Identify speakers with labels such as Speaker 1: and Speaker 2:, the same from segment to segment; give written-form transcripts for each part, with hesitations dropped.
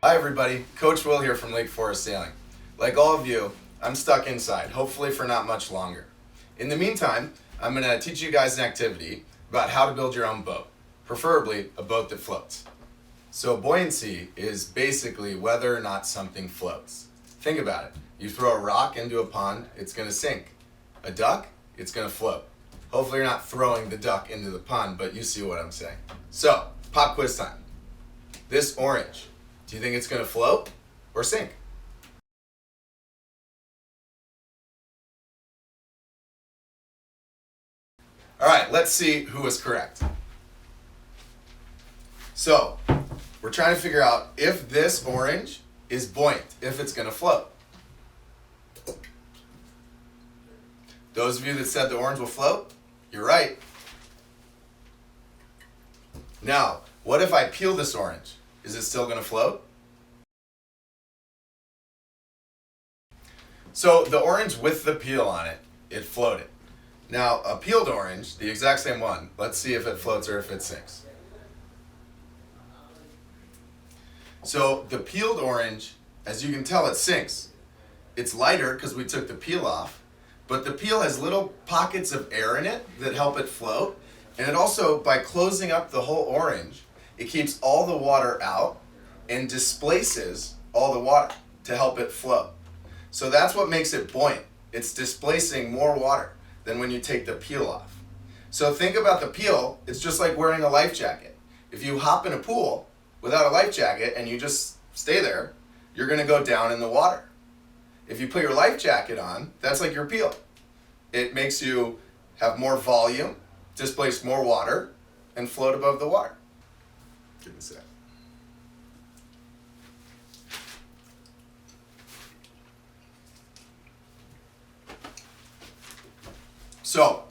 Speaker 1: Hi everybody, Coach Will here from Lake Forest Sailing. Like all of you, I'm stuck inside, hopefully for not much longer. In the meantime, I'm going to teach you guys an activity about how to build your own boat, preferably a boat that floats. So buoyancy is basically whether or not something floats. Think about it. You throw a rock into a pond, it's going to sink. A duck, it's going to float. Hopefully you're not throwing the duck into the pond, but you see what I'm saying. So, pop quiz time. This orange, do you think it's going to float or sink? All right, let's see who was correct. So, we're trying to figure out if this orange is buoyant, if it's going to float. Those of you that said the orange will float, you're right. Now, what if I peel this orange? Is it still going to float? So the orange with the peel on it, it floated. Now a peeled orange, the exact same one, let's see if it floats or if it sinks. So the peeled orange, as you can tell, it sinks. It's lighter because we took the peel off, but the peel has little pockets of air in it that help it float. And it also, by closing up the whole orange, it keeps all the water out and displaces all the water to help it float. So that's what makes it buoyant. It's displacing more water than when you take the peel off. So think about the peel, it's just like wearing a life jacket. If you hop in a pool without a life jacket and you just stay there, you're going to go down in the water. If you put your life jacket on, that's like your peel. It makes you have more volume, displace more water, and float above the water. Give me a sec. So,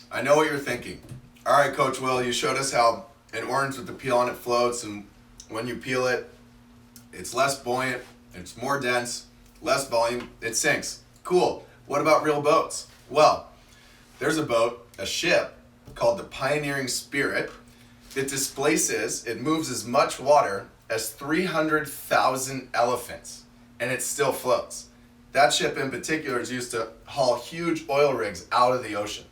Speaker 1: I know what you're thinking. All right, Coach Will, you showed us how an orange with the peel on it floats, and when you peel it, it's less buoyant, it's more dense, less volume, it sinks. Cool. What about real boats? Well, there's a boat, a ship, called the Pioneering Spirit. It displaces, it moves as much water as 300,000 elephants, and it still floats. That ship in particular is used to haul huge oil rigs out of the ocean.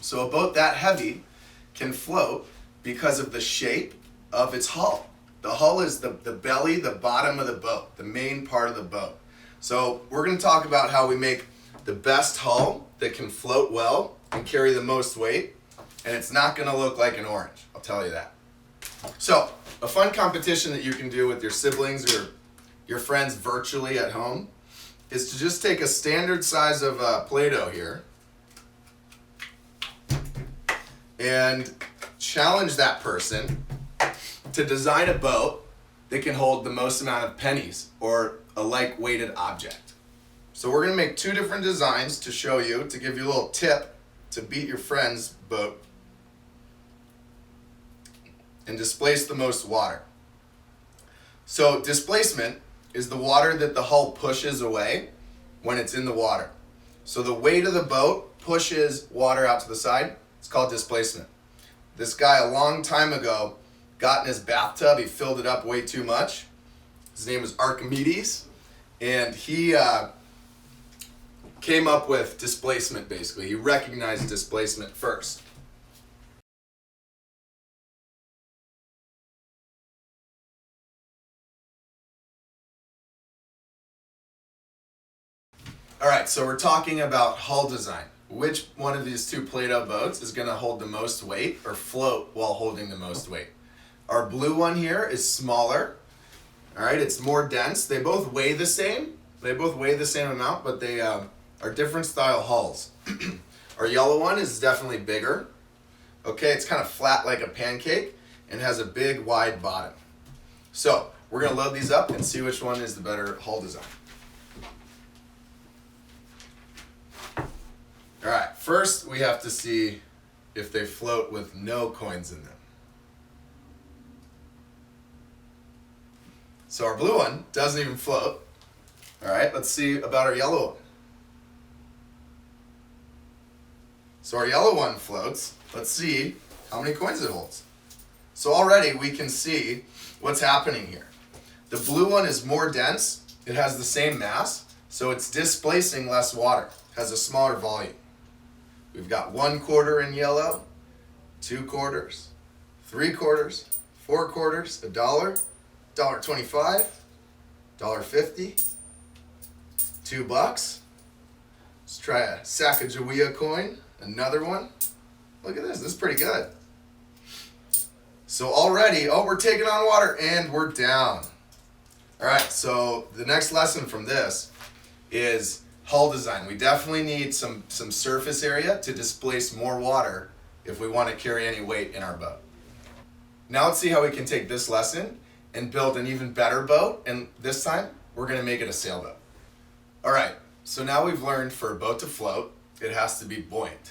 Speaker 1: So a boat that heavy can float because of the shape of its hull. The hull is the belly, the bottom of the boat, the main part of the boat. So we're going to talk about how we make the best hull that can float well and carry the most weight, and it's not going to look like an orange, I'll tell you that. So a fun competition that you can do with your siblings or your friends virtually at home is to just take a standard size of Play-Doh here and challenge that person to design a boat that can hold the most amount of pennies or a like-weighted object. So we're going to make two different designs to show you, to give you a little tip to beat your friend's boat and displace the most water. So displacement is the water that the hull pushes away when it's in the water. So the weight of the boat pushes water out to the side. It's called displacement. This guy a long time ago got in his bathtub, he filled it up way too much. His name was Archimedes, and he came up with displacement basically. He recognized displacement first. All right, so we're talking about hull design. Which one of these two Play-Doh boats is going to hold the most weight or float while holding the most weight? Our blue one here is smaller. All right, it's more dense. They both weigh the same. They both weigh the same amount, but they are different style hulls. Our yellow one is definitely bigger. Okay, it's kind of flat like a pancake and has a big wide bottom. So we're going to load these up and see which one is the better hull design. All right, first we have to see if they float with no coins in them. So our blue one doesn't even float. All right, let's see about our yellow one. So our yellow one floats. Let's see how many coins it holds. So already we can see what's happening here. The blue one is more dense. It has the same mass, so it's displacing less water. It has a smaller volume. We've got 1/4 in yellow, 2/4, 3/4, 4/4, $1, $1.25, $1.50, $2. Let's try a Sacagawea coin, another one. Look at this is pretty good. So already, we're taking on water and we're down. All right, so the next lesson from this is hull design. We definitely need some surface area to displace more water if we want to carry any weight in our boat. Now let's see how we can take this lesson and build an even better boat, and this time we're going to make it a sailboat. All right, so now we've learned for a boat to float, it has to be buoyant.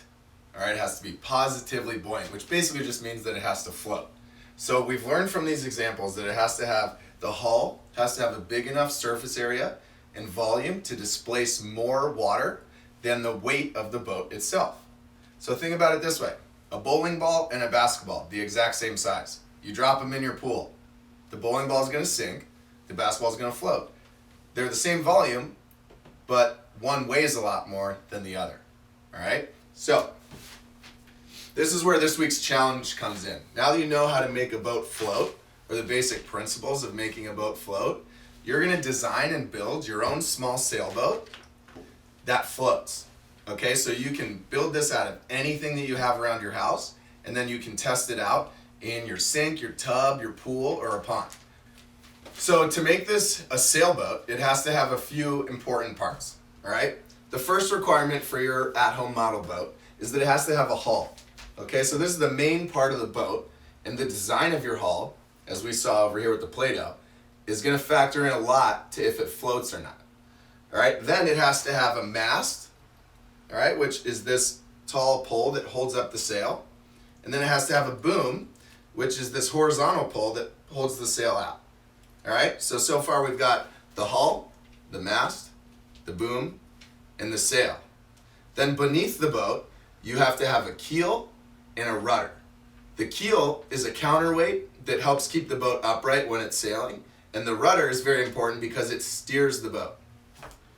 Speaker 1: All right, it has to be positively buoyant, which basically just means that it has to float. So we've learned from these examples that it has to have, the hull has to have a big enough surface area and volume to displace more water than the weight of the boat itself. So think about it this way. A bowling ball and a basketball, the exact same size. You drop them in your pool. The bowling ball is going to sink, the basketball is going to float. They're the same volume, but one weighs a lot more than the other. All right? So this is where this week's challenge comes in. Now that you know how to make a boat float, or the basic principles of making a boat float, you're going to design and build your own small sailboat that floats. Okay, so you can build this out of anything that you have around your house, and then you can test it out in your sink, your tub, your pool, or a pond. So to make this a sailboat, it has to have a few important parts. All right, the first requirement for your at-home model boat is that it has to have a hull. Okay, so this is the main part of the boat, and the design of your hull, as we saw over here with the Play-Doh, is going to factor in a lot to if it floats or not. All right, then it has to have a mast, all right, which is this tall pole that holds up the sail, and then it has to have a boom, which is this horizontal pole that holds the sail out. All right, so far we've got the hull, the mast, the boom, and the sail. Then beneath the boat, you have to have a keel and a rudder. The keel is a counterweight that helps keep the boat upright when it's sailing, and the rudder is very important because it steers the boat.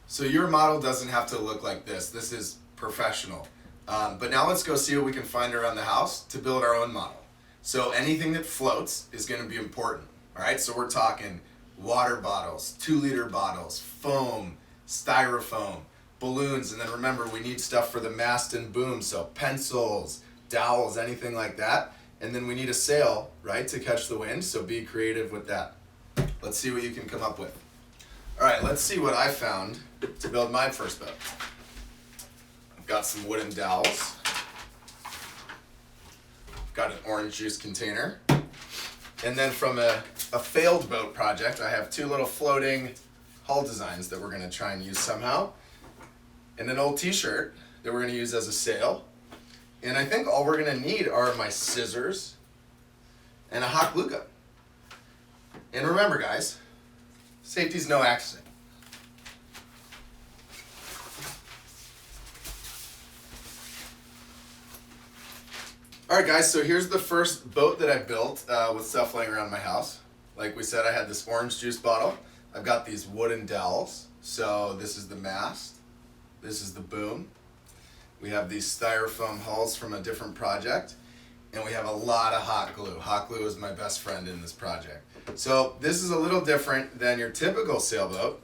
Speaker 1: So your model doesn't have to look like this. This is professional. But now let's go see what we can find around the house to build our own model. So anything that floats is going to be important. All right, so we're talking water bottles, 2-liter bottles, foam, styrofoam, balloons, and then remember we need stuff for the mast and boom, so pencils, dowels, anything like that. And then we need a sail, right, to catch the wind, so be creative with that. Let's see what you can come up with. All right, let's see what I found to build my first boat. I've got some wooden dowels. Got an orange juice container. And then from a failed boat project, I have 2 little floating hull designs that we're going to try and use somehow. And an old t-shirt that we're going to use as a sail. And I think all we're going to need are my scissors and a hot glue gun. And remember, guys, safety's no accident. All right, guys, so here's the first boat that I built with stuff laying around my house. Like we said, I had this orange juice bottle. I've got these wooden dowels. So this is the mast. This is the boom. We have these styrofoam hulls from a different project. And we have a lot of hot glue. Hot glue is my best friend in this project. So this is a little different than your typical sailboat.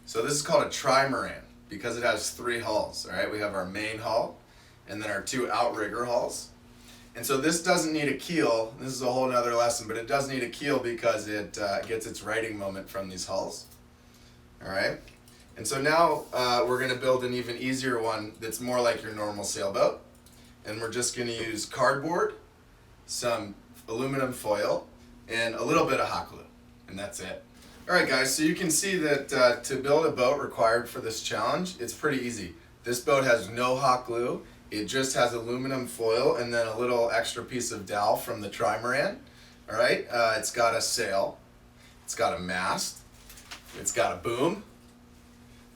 Speaker 1: So this is called a trimaran because it has 3 hulls. All right, we have our main hull and then our 2 outrigger hulls. And so this doesn't need a keel. This is a whole nother lesson, but it does need a keel because it gets its righting moment from these hulls. All right. And so now we're going to build an even easier one that's more like your normal sailboat. And we're just going to use cardboard, some aluminum foil, and a little bit of hot glue. And that's it. All right, guys, so you can see that to build a boat required for this challenge, it's pretty easy. This boat has no hot glue. It just has aluminum foil and then a little extra piece of dowel from the trimaran. All right, it's got a sail. It's got a mast. It's got a boom.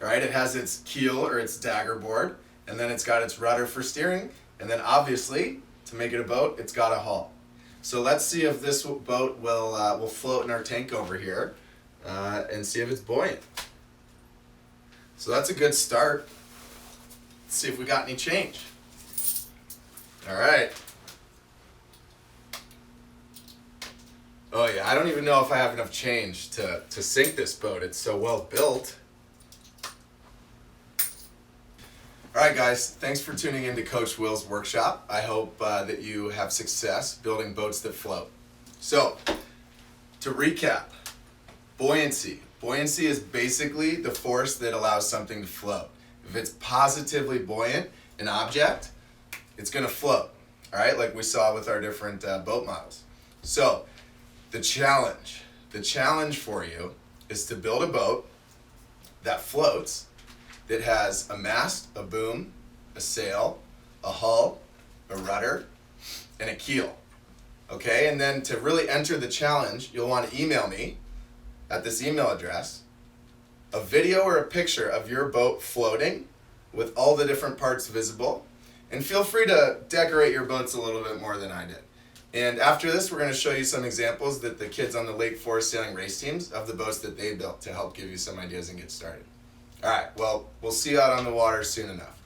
Speaker 1: All right, it has its keel or its dagger board, and then it's got its rudder for steering. And then obviously, to make it a boat, it's got a hull. So let's see if this boat will float in our tank over here and see if it's buoyant. So that's a good start. Let's see if we got any change. All right. Oh yeah, I don't even know if I have enough change to sink this boat. It's so well built. Alright guys, thanks for tuning in to Coach Will's workshop. I hope that you have success building boats that float. So, to recap, buoyancy. Buoyancy is basically the force that allows something to float. If it's positively buoyant, an object, it's going to float. Alright, like we saw with our different boat models. So, the challenge for you is to build a boat that floats, that has a mast, a boom, a sail, a hull, a rudder, and a keel. Okay, and then to really enter the challenge, you'll want to email me at this email address a video or a picture of your boat floating with all the different parts visible, and feel free to decorate your boats a little bit more than I did. And after this, we're going to show you some examples that the kids on the Lake Forest Sailing Race teams of the boats that they built to help give you some ideas and get started. All right, well, we'll see you out on the water soon enough.